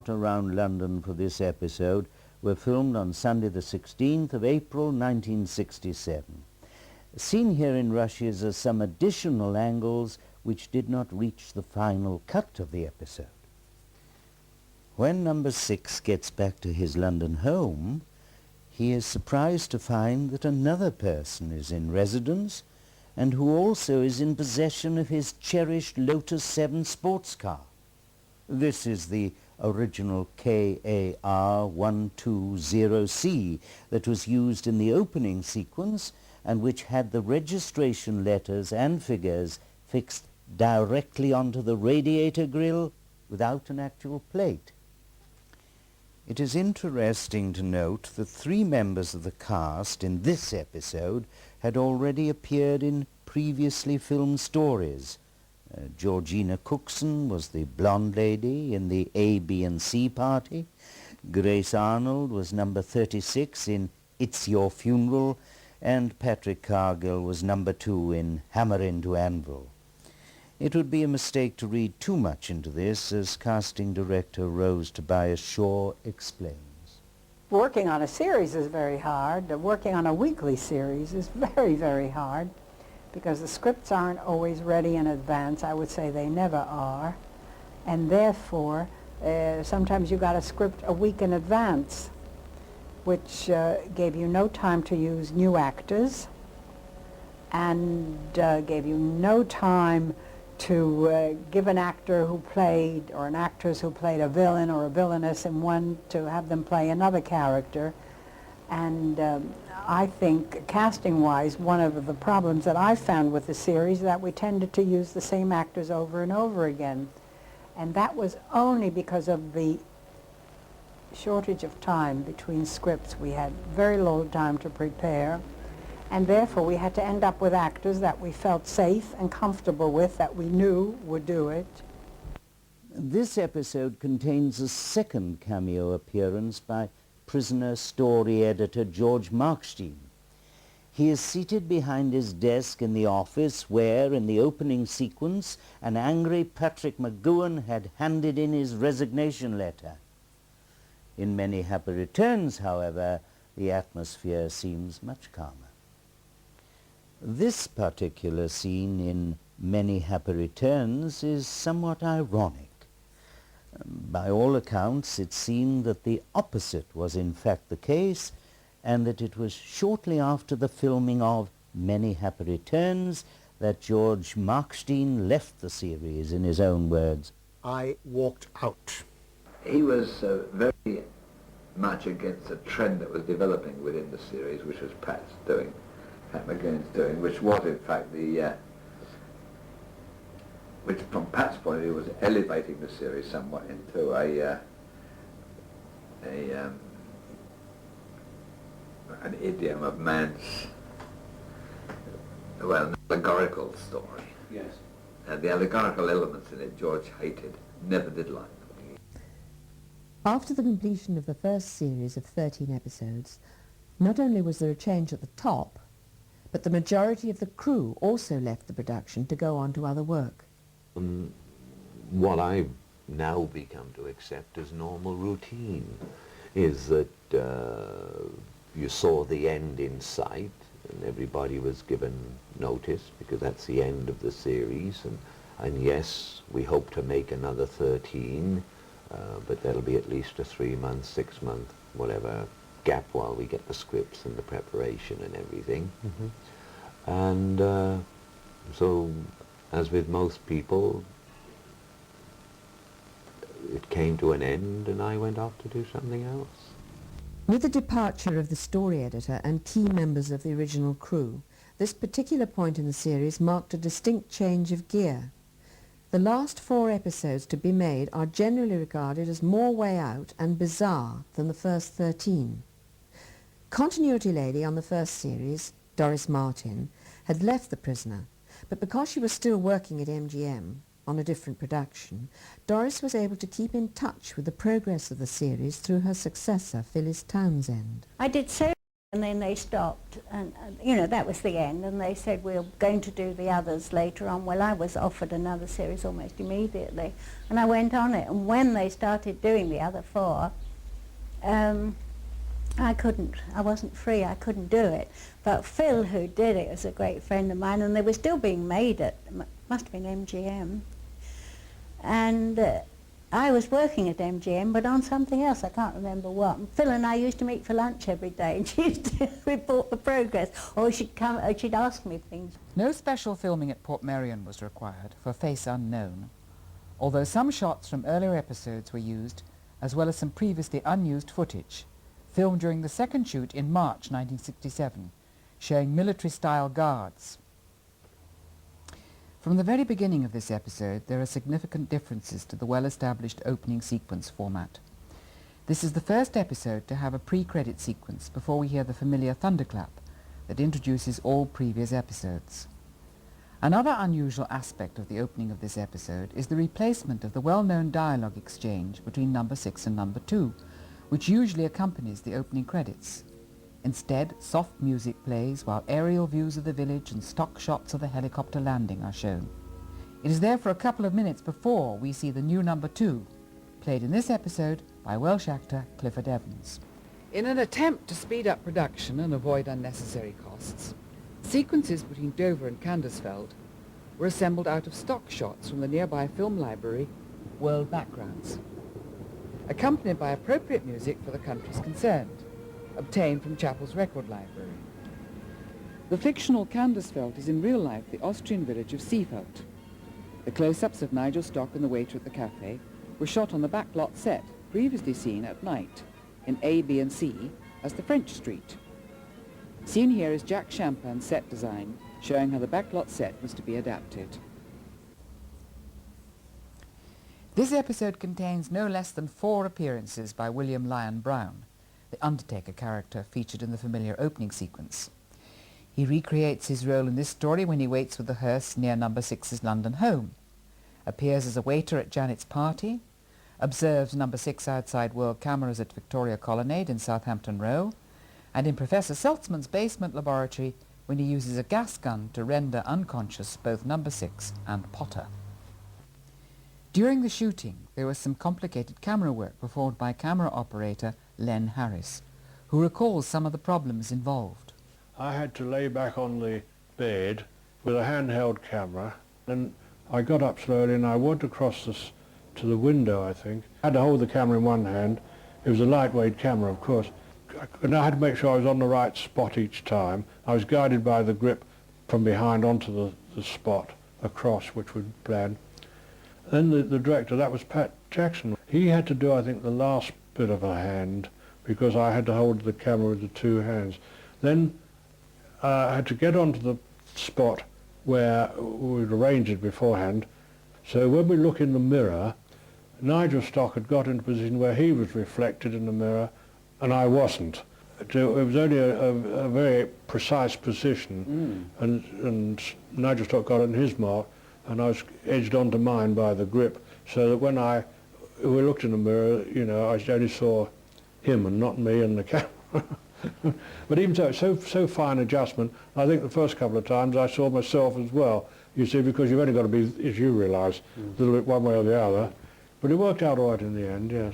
around London for this episode were filmed on Sunday the 16th of April 1967. Seen here in rushes are some additional angles which did not reach the final cut of the episode. When number 6 gets back to his London home, he is surprised to find that another person is in residence and who also is in possession of his cherished Lotus 7 sports car. This is the original KAR120C that was used in the opening sequence and which had the registration letters and figures fixed directly onto the radiator grille without an actual plate. It is interesting to note that 3 members of the cast in this episode had already appeared in previously filmed stories. Georgina Cookson was the blonde lady in the A, B and C Party. Grace Arnold was number 36 in It's Your Funeral, and Patrick Cargill was number 2 in Hammer Into Anvil. It would be a mistake to read too much into this, as casting director Rose Tobias Shaw explains. Working on a series is very hard. Working on a weekly series is very, very hard because the scripts aren't always ready in advance. I would say they never are. And therefore, sometimes you got a script a week in advance, which gave you no time to use new actors and gave you no time to give an actor who played, or an actress who played a villain or a villainess in one, to have them play another character. And I think, casting-wise, one of the problems that I found with the series is that we tended to use the same actors over and over again. And that was only because of the shortage of time between scripts. We had very little time to prepare, and therefore we had to end up with actors that we felt safe and comfortable with, that we knew would do it. This episode contains a second cameo appearance by prisoner story editor George Markstein. He is seated behind his desk in the office where, in the opening sequence, an angry Patrick McGowan had handed in his resignation letter. In Many Happy Returns, however, the atmosphere seems much calmer. This particular scene in Many Happy Returns is somewhat ironic. By all accounts, it seemed that the opposite was in fact the case, and that it was shortly after the filming of Many Happy Returns that George Markstein left the series, in his own words. I walked out. He was very much against a trend that was developing within the series, which was Pat McGowan's doing, which was in fact which from Pat's point of view was elevating the series somewhat into an idiom of man's, well, an allegorical story. Yes. And the allegorical elements in it George hated, never did like. After the completion of the first series of 13 episodes, not only was there a change at the top, but the majority of the crew also left the production to go on to other work. What I've now become to accept as normal routine is that you saw the end in sight and everybody was given notice, because that's the end of the series, and yes, we hope to make another 13, but that'll be at least a 3-month, 6-month, whatever gap while we get the scripts and the preparation and everything. Mm-hmm. And so, as with most people, it came to an end and I went off to do something else. With the departure of the story editor and key members of the original crew, this particular point in the series marked a distinct change of gear. The last 4 episodes to be made are generally regarded as more way out and bizarre than the first 13. Continuity lady on the first series, Doris Martin, had left The Prisoner, but because she was still working at MGM on a different production, Doris was able to keep in touch with the progress of the series through her successor, Phyllis Townsend. I did say And then they stopped, and you know, that was the end, and they said, we're going to do the others later on. Well, I was offered another series almost immediately, and I went on it, and when they started doing the other 4, I wasn't free, I couldn't do it. But Phil, who did it, was a great friend of mine, and they were still being made at, must have been MGM. And I was working at MGM, but on something else, I can't remember what. And Phil and I used to meet for lunch every day, and she used to report the progress, or she'd come, or she'd ask me things. No special filming at Portmeirion was required for Face Unknown, although some shots from earlier episodes were used, as well as some previously unused footage, filmed during the second shoot in March 1967, showing military-style guards. From the very beginning of this episode, there are significant differences to the well-established opening sequence format. This is the first episode to have a pre-credit sequence before we hear the familiar thunderclap that introduces all previous episodes. Another unusual aspect of the opening of this episode is the replacement of the well-known dialogue exchange between number 6 and number 2, which usually accompanies the opening credits. Instead, soft music plays while aerial views of the village and stock shots of the helicopter landing are shown. It is therefore a couple of minutes before we see the new number 2, played in this episode by Welsh actor Clifford Evans. In an attempt to speed up production and avoid unnecessary costs, sequences between Dover and Candersfeld were assembled out of stock shots from the nearby film library, World Backgrounds, accompanied by appropriate music for the countries concerned, obtained from Chappell's Record Library. The fictional Candersfeld is in real life the Austrian village of Seefeld. The close-ups of Nigel Stock and the waiter at the cafe were shot on the backlot set, previously seen at night, in A, B and C as the French Street. Seen here is Jack Champagn's set design, showing how the backlot set was to be adapted. This episode contains no less than 4 appearances by William Lyon Brown, the Undertaker character featured in the familiar opening sequence. He recreates his role in this story when he waits with the hearse near number 6's London home, appears as a waiter at Janet's party, observes number 6 outside world cameras at Victoria Colonnade in Southampton Row, and in Professor Saltzman's basement laboratory when he uses a gas gun to render unconscious both number 6 and Potter. During the shooting, there was some complicated camera work performed by camera operator Len Harris, who recalls some of the problems involved. I had to lay back on the bed with a handheld camera, and I got up slowly and I walked across to the window, I think. I had to hold the camera in one hand. It was a lightweight camera, of course. And I had to make sure I was on the right spot each time. I was guided by the grip from behind onto the spot across, which would plan. Then the director, that was Pat Jackson, he had to do, I think, the last bit of a hand because I had to hold the camera with the 2 hands. Then I had to get onto the spot where we'd arranged it beforehand. So when we look in the mirror, Nigel Stock had got into a position where he was reflected in the mirror and I wasn't. It was only a very precise position, and Nigel Stock got on his mark and I was edged onto mine by the grip, so that when we looked in the mirror, you know, I only saw him and not me and the camera. But even so fine adjustment, I think the first couple of times I saw myself as well, you see, because you've only got to be, as you realise, a little bit one way or the other. But it worked out all right in the end, yes.